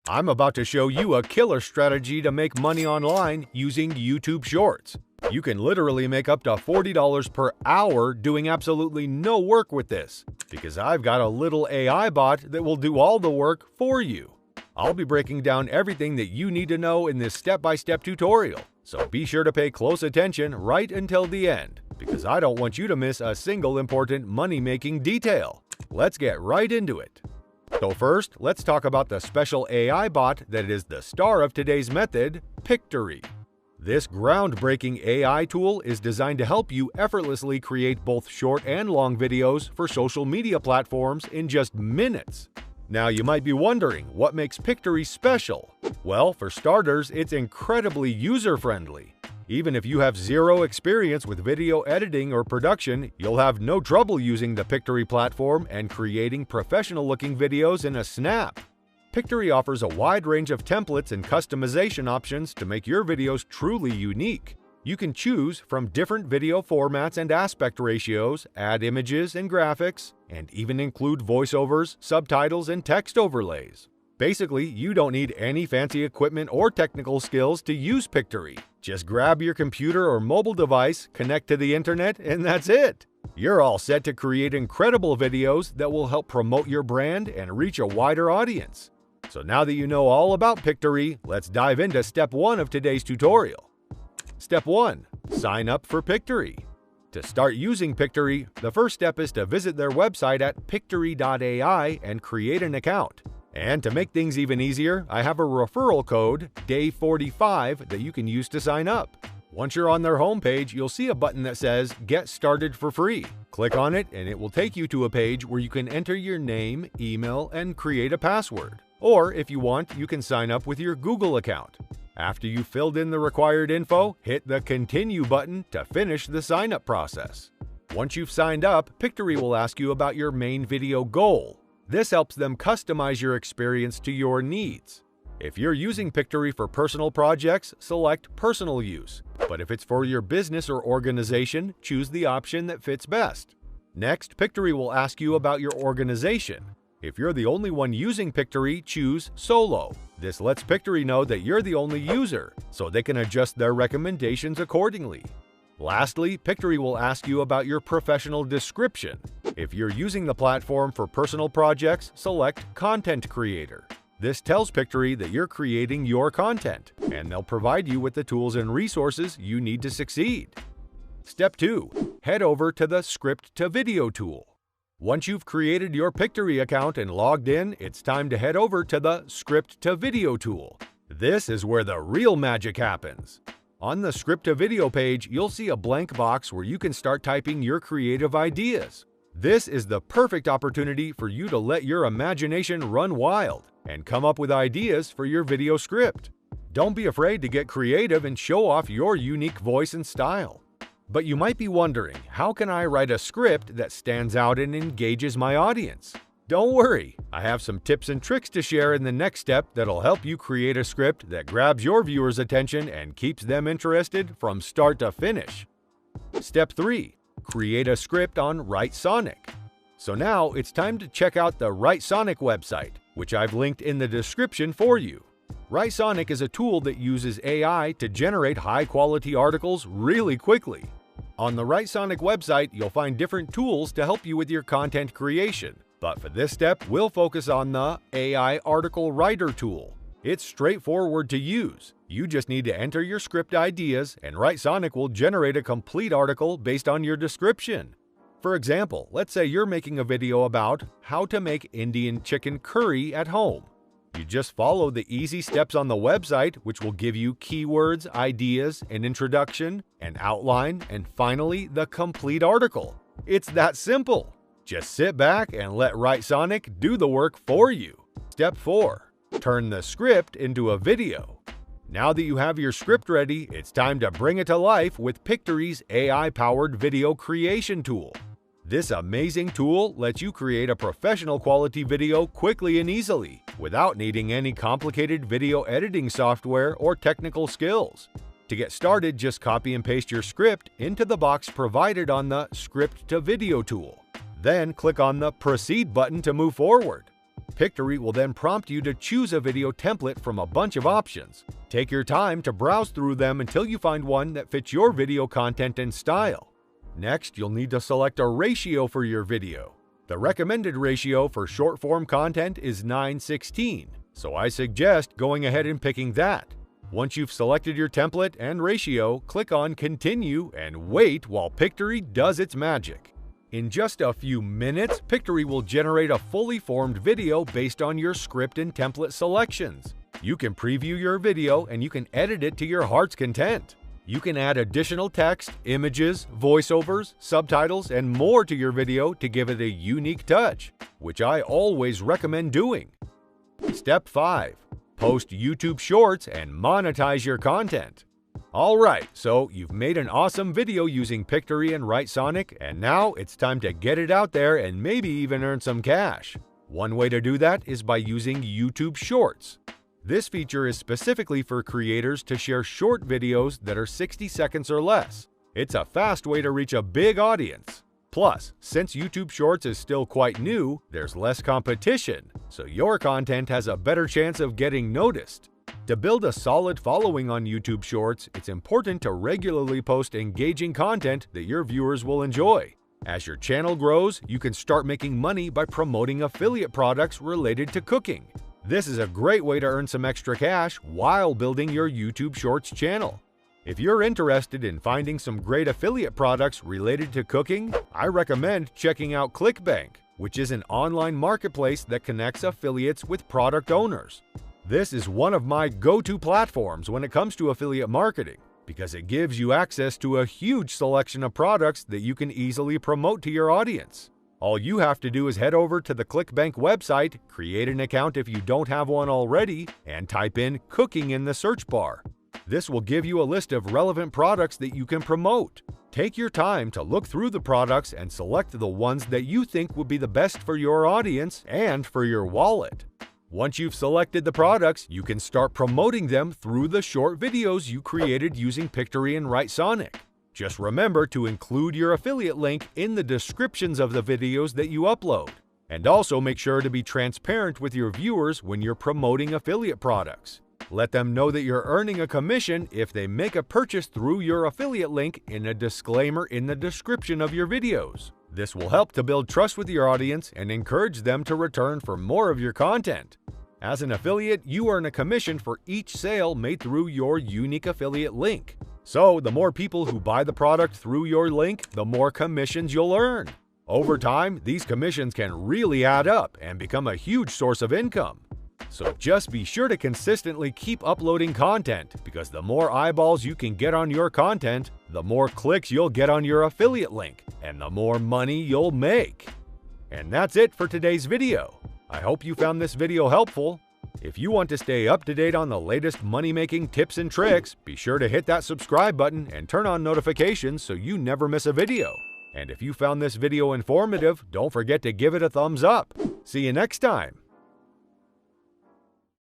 I'm about to show you a killer strategy to make money online using YouTube Shorts. You can literally make up to $40 per hour doing absolutely no work with this, because I've got a little AI bot that will do all the work for you. I'll be breaking down everything that you need to know in this step-by-step tutorial, so be sure to pay close attention right until the end, because I don't want you to miss a single important money-making detail. Let's get right into it. So first, let's talk about the special AI bot that is the star of today's method, Pictory. This groundbreaking AI tool is designed to help you effortlessly create both short and long videos for social media platforms in just minutes. Now you might be wondering, what makes Pictory special? Well, for starters, it's incredibly user-friendly. Even if you have zero experience with video editing or production, you'll have no trouble using the Pictory platform and creating professional-looking videos in a snap. Pictory offers a wide range of templates and customization options to make your videos truly unique. You can choose from different video formats and aspect ratios, add images and graphics, and even include voiceovers, subtitles, and text overlays. Basically, you don't need any fancy equipment or technical skills to use Pictory. Just grab your computer or mobile device, connect to the internet, and that's it. You're all set to create incredible videos that will help promote your brand and reach a wider audience. So now that you know all about Pictory, let's dive into step 1 of today's tutorial. Step 1. Sign up for Pictory. To start using Pictory, the first step is to visit their website at pictory.ai and create an account. And to make things even easier, I have a referral code, DAY45, that you can use to sign up. Once you're on their homepage, you'll see a button that says Get Started for Free. Click on it and it will take you to a page where you can enter your name, email, and create a password. Or if you want, you can sign up with your Google account. After you've filled in the required info, hit the Continue button to finish the sign-up process. Once you've signed up, Pictory will ask you about your main video goal. This helps them customize your experience to your needs. If you're using Pictory for personal projects, select Personal Use. But if it's for your business or organization, choose the option that fits best. Next, Pictory will ask you about your organization. If you're the only one using Pictory, choose Solo. This lets Pictory know that you're the only user, so they can adjust their recommendations accordingly. Lastly, Pictory will ask you about your professional description. If you're using the platform for personal projects, select Content Creator. This tells Pictory that you're creating your content, and they'll provide you with the tools and resources you need to succeed. Step 2. Head over to the Script to Video tool. Once you've created your Pictory account and logged in, it's time to head over to the Script to Video tool. This is where the real magic happens. On the Script to Video page, you'll see a blank box where you can start typing your creative ideas. This is the perfect opportunity for you to let your imagination run wild and come up with ideas for your video script. Don't be afraid to get creative and show off your unique voice and style. But you might be wondering, how can I write a script that stands out and engages my audience? Don't worry, I have some tips and tricks to share in the next step that'll help you create a script that grabs your viewers' attention and keeps them interested from start to finish. Step 3. Create a script on WriteSonic. So now it's time to check out the WriteSonic website, which I've linked in the description for you. WriteSonic is a tool that uses AI to generate high-quality articles really quickly. On the WriteSonic website, you'll find different tools to help you with your content creation. But for this step, we'll focus on the AI Article Writer tool. It's straightforward to use. You just need to enter your script ideas, and WriteSonic will generate a complete article based on your description. For example, let's say you're making a video about how to make Indian chicken curry at home. You just follow the easy steps on the website, which will give you keywords, ideas, an introduction, an outline, and finally, the complete article. It's that simple. Just sit back and let WriteSonic do the work for you. Step 4. Turn the script into a video. Now that you have your script ready, it's time to bring it to life with Pictory's AI-powered video creation tool. This amazing tool lets you create a professional quality video quickly and easily, without needing any complicated video editing software or technical skills. To get started, just copy and paste your script into the box provided on the Script to Video tool. Then click on the Proceed button to move forward. Pictory will then prompt you to choose a video template from a bunch of options. Take your time to browse through them until you find one that fits your video content and style. Next, you'll need to select a ratio for your video. The recommended ratio for short-form content is 9:16, so I suggest going ahead and picking that. Once you've selected your template and ratio, click on Continue and wait while Pictory does its magic. In just a few minutes, Pictory will generate a fully formed video based on your script and template selections. You can preview your video and you can edit it to your heart's content. You can add additional text, images, voiceovers, subtitles, and more to your video to give it a unique touch, which I always recommend doing. Step 5. Post YouTube Shorts and monetize your content. Alright, so you've made an awesome video using Pictory and Writesonic, and now it's time to get it out there and maybe even earn some cash. One way to do that is by using YouTube Shorts. This feature is specifically for creators to share short videos that are 60 seconds or less. It's a fast way to reach a big audience. Plus, since YouTube Shorts is still quite new, there's less competition, so your content has a better chance of getting noticed. To build a solid following on YouTube Shorts, it's important to regularly post engaging content that your viewers will enjoy. As your channel grows, you can start making money by promoting affiliate products related to cooking. This is a great way to earn some extra cash while building your YouTube Shorts channel. If you're interested in finding some great affiliate products related to cooking, I recommend checking out ClickBank, which is an online marketplace that connects affiliates with product owners. This is one of my go-to platforms when it comes to affiliate marketing, because it gives you access to a huge selection of products that you can easily promote to your audience. All you have to do is head over to the ClickBank website, create an account if you don't have one already, and type in cooking in the search bar. This will give you a list of relevant products that you can promote. Take your time to look through the products and select the ones that you think would be the best for your audience and for your wallet. Once you've selected the products, you can start promoting them through the short videos you created using Pictory and Writesonic. Just remember to include your affiliate link in the descriptions of the videos that you upload. And also make sure to be transparent with your viewers when you're promoting affiliate products. Let them know that you're earning a commission if they make a purchase through your affiliate link in a disclaimer in the description of your videos. This will help to build trust with your audience and encourage them to return for more of your content. As an affiliate, you earn a commission for each sale made through your unique affiliate link. So, the more people who buy the product through your link, the more commissions you'll earn. Over time, these commissions can really add up and become a huge source of income. So just be sure to consistently keep uploading content, because the more eyeballs you can get on your content, the more clicks you'll get on your affiliate link, and the more money you'll make. And that's it for today's video. I hope you found this video helpful. If you want to stay up to date on the latest money-making tips and tricks, be sure to hit that subscribe button and turn on notifications so you never miss a video. And if you found this video informative, don't forget to give it a thumbs up. See you next time.